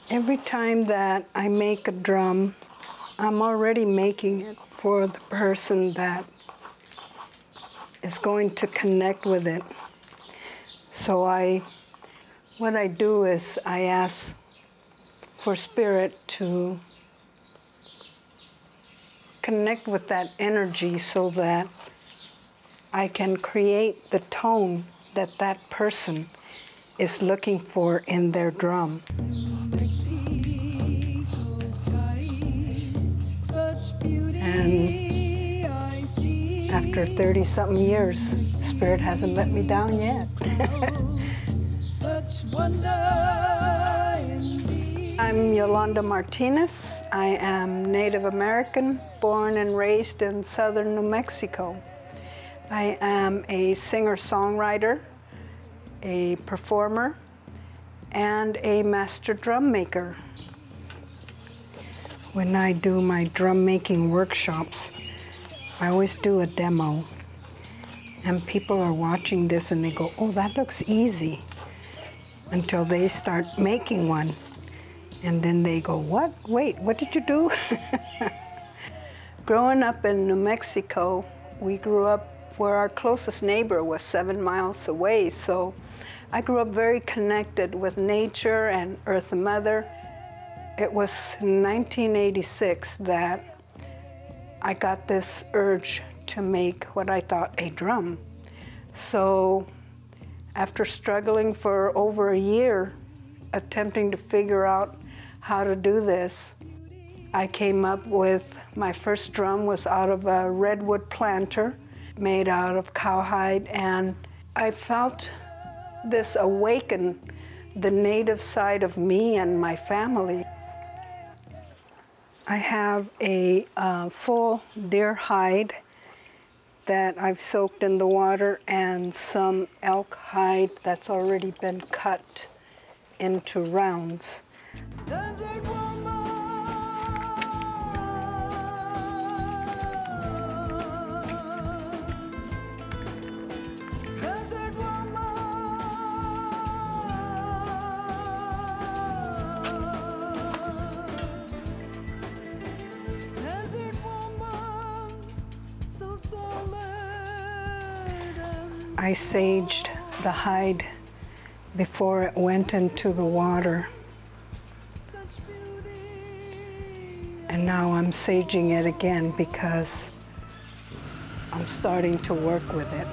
Every time that I make a drum, I'm already making it for the person that is going to connect with it. So what I do is I ask for Spirit to connect with that energy so that I can create the tone that that person is looking for in their drum. And after 30-something years, Spirit hasn't let me down yet. I'm Yolanda Martinez. I am Native American, born and raised in southern New Mexico. I am a singer-songwriter, a performer, and a master drum maker. When I do my drum making workshops, I always do a demo. And people are watching this and they go, oh, that looks easy, until they start making one. And then they go, what? Wait, what did you do? Growing up in New Mexico, we grew up where our closest neighbor was 7 miles away. So I grew up very connected with nature and Earth Mother. It was in 1986 that I got this urge to make what I thought a drum. So after struggling for over a year, attempting to figure out how to do this, I came up with my first drum was out of a redwood planter made out of cowhide, and I felt this awaken the native side of me and my family. I have a full deer hide that I've soaked in the water and some elk hide that's already been cut into rounds. I saged the hide before it went into the water. And now I'm saging it again because I'm starting to work with it.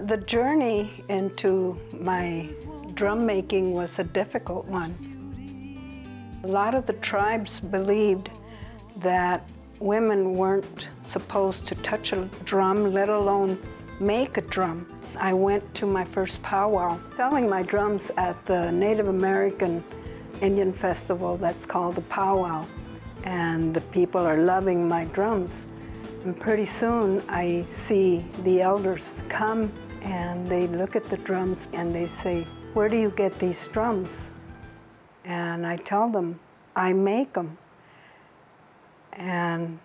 The journey into my drum making was a difficult one. A lot of the tribes believed that women weren't supposed to touch a drum, let alone make a drum. I went to my first powwow, selling my drums at the Native American Indian festival that's called the powwow. And the people are loving my drums. And pretty soon I see the elders come and they look at the drums and they say, where do you get these drums? And I tell them, I make them. And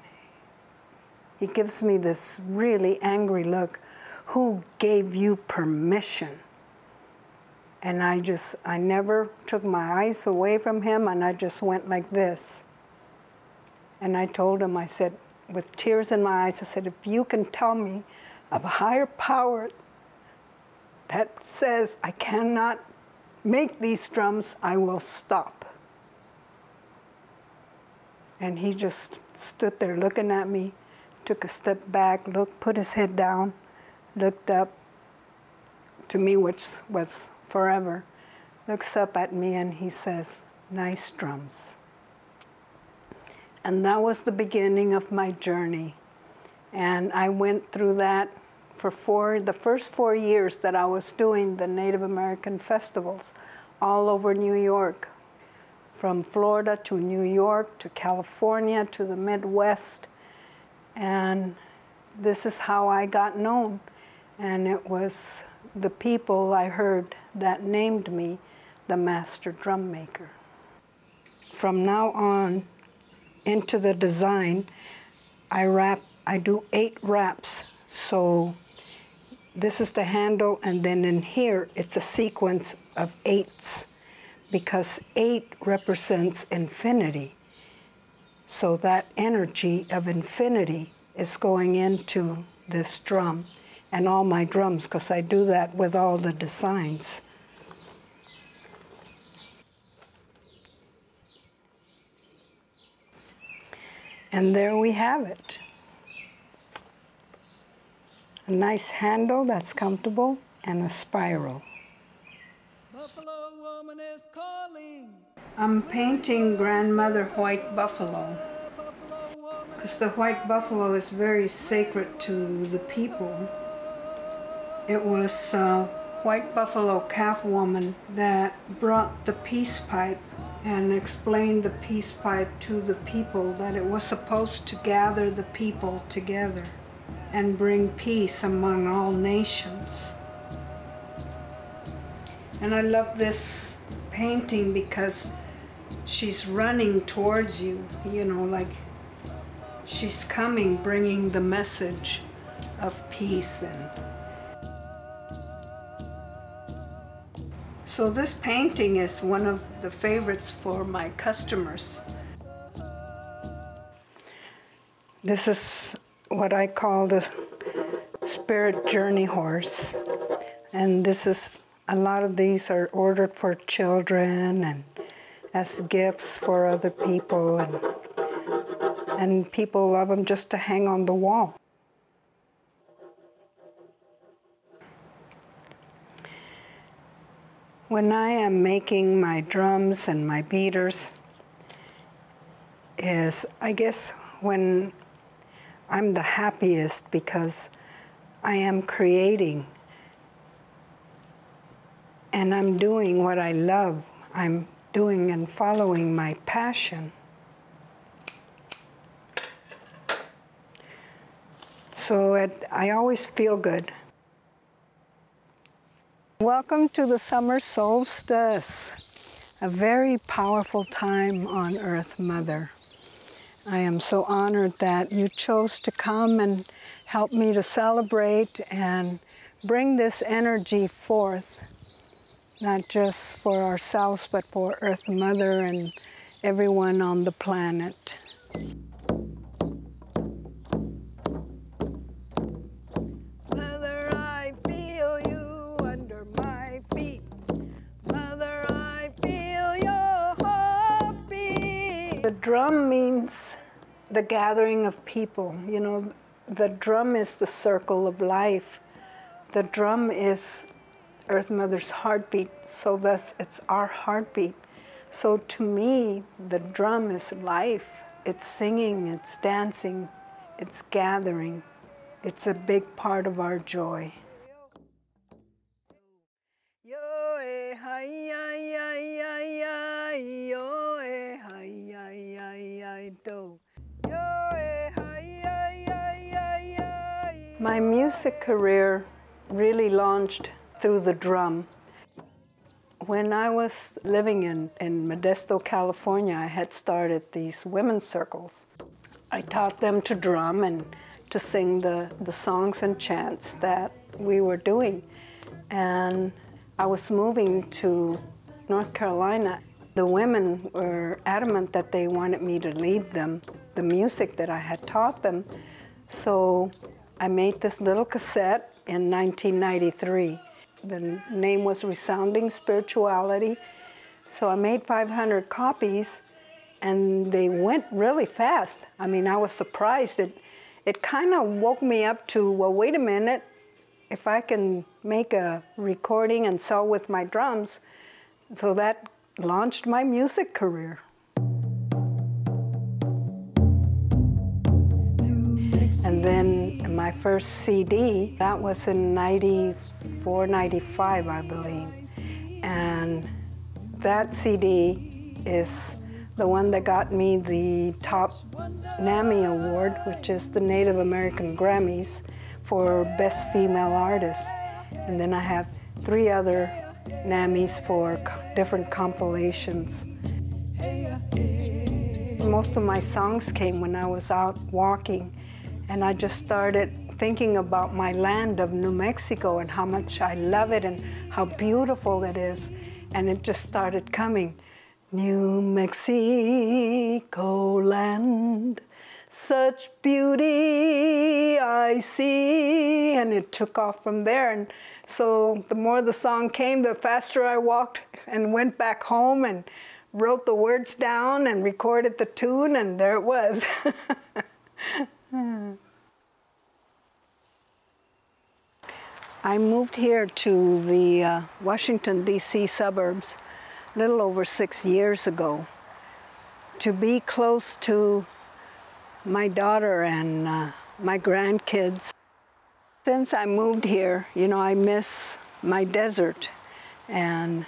he gives me this really angry look. Who gave you permission? And I never took my eyes away from him, and I just went like this. And I told him, I said, with tears in my eyes, I said, if you can tell me of a higher power that says I cannot make these drums, I will stop. And he just stood there looking at me, took a step back, put his head down, looked up to me, which was forever, looks up at me and he says, nice drums. And that was the beginning of my journey. And I went through that for the first 4 years that I was doing the Native American festivals all over New York. From Florida to New York to California to the Midwest. And this is how I got known. And it was the people I heard that named me the master drum maker. From now on into the design, I do 8 wraps. So this is the handle, and then in here, it's a sequence of 8s, because 8 represents infinity. So that energy of infinity is going into this drum and all my drums, because I do that with all the designs. And there we have it. A nice handle that's comfortable and a spiral. Buffalo woman is calling. I'm painting Grandmother White Buffalo, because the white buffalo is very sacred to the people. It was a white buffalo calf woman that brought the peace pipe and explained the peace pipe to the people, that it was supposed to gather the people together and bring peace among all nations. And I love this painting because she's running towards you, you know, like she's coming, bringing the message of peace. And so this painting is one of the favorites for my customers. This is what I call the spirit journey horse. And this is, a lot of these are ordered for children and as gifts for other people. And people love them just to hang on the wall. When I am making my drums and my beaters is, I guess, when I'm the happiest, because I am creating and I'm doing what I love. I'm doing and following my passion. So I always feel good. Welcome to the summer solstice, a very powerful time on Earth Mother. I am so honored that you chose to come and help me to celebrate and bring this energy forth, not just for ourselves, but for Earth Mother and everyone on the planet. Mother, I feel you under my feet. Mother, I feel your heartbeat. The drum means the gathering of people. You know, the drum is the circle of life. The drum is Earth Mother's heartbeat, so thus it's our heartbeat. So to me, the drum is life. It's singing, it's dancing, it's gathering. It's a big part of our joy. My music career really launched through the drum. When I was living in Modesto, California, I had started these women's circles. I taught them to drum and to sing the songs and chants that we were doing. And I was moving to North Carolina. The women were adamant that they wanted me to leave them the music that I had taught them. So I made this little cassette in 1993. The name was Resounding Spirituality. So I made 500 copies, and they went really fast. I mean, I was surprised. It kind of woke me up to, well, wait a minute. If I can make a recording and sell with my drums, so that launched my music career. And then my first CD, that was in 94, 95, I believe. And that CD is the one that got me the top NAMI Award, which is the Native American Grammys for Best Female Artist. And then I have 3 other NAMIs for different compilations. Most of my songs came when I was out walking, and I just started thinking about my land of New Mexico and how much I love it and how beautiful it is. And it just started coming. New Mexico land, such beauty I see. And it took off from there. And so the more the song came, the faster I walked and went back home and wrote the words down and recorded the tune, and there it was. I moved here to the Washington, D.C. suburbs a little over 6 years ago to be close to my daughter and my grandkids. Since I moved here, you know, I miss my desert and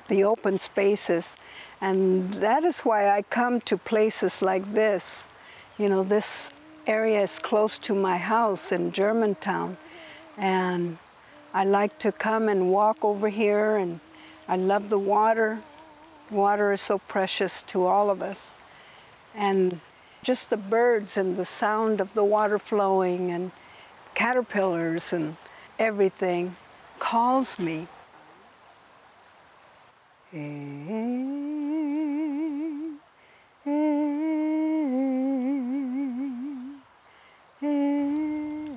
the open spaces, and that is why I come to places like this. You know, this area is close to my house in Germantown, and I like to come and walk over here, and I love the water. Water is so precious to all of us. And just the birds and the sound of the water flowing and caterpillars and everything calls me.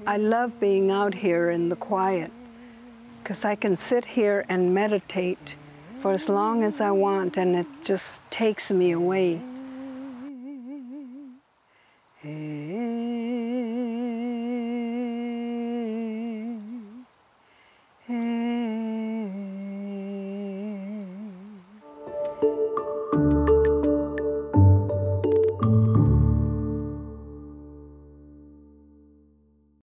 I love being out here in the quiet, because I can sit here and meditate for as long as I want, and it just takes me away.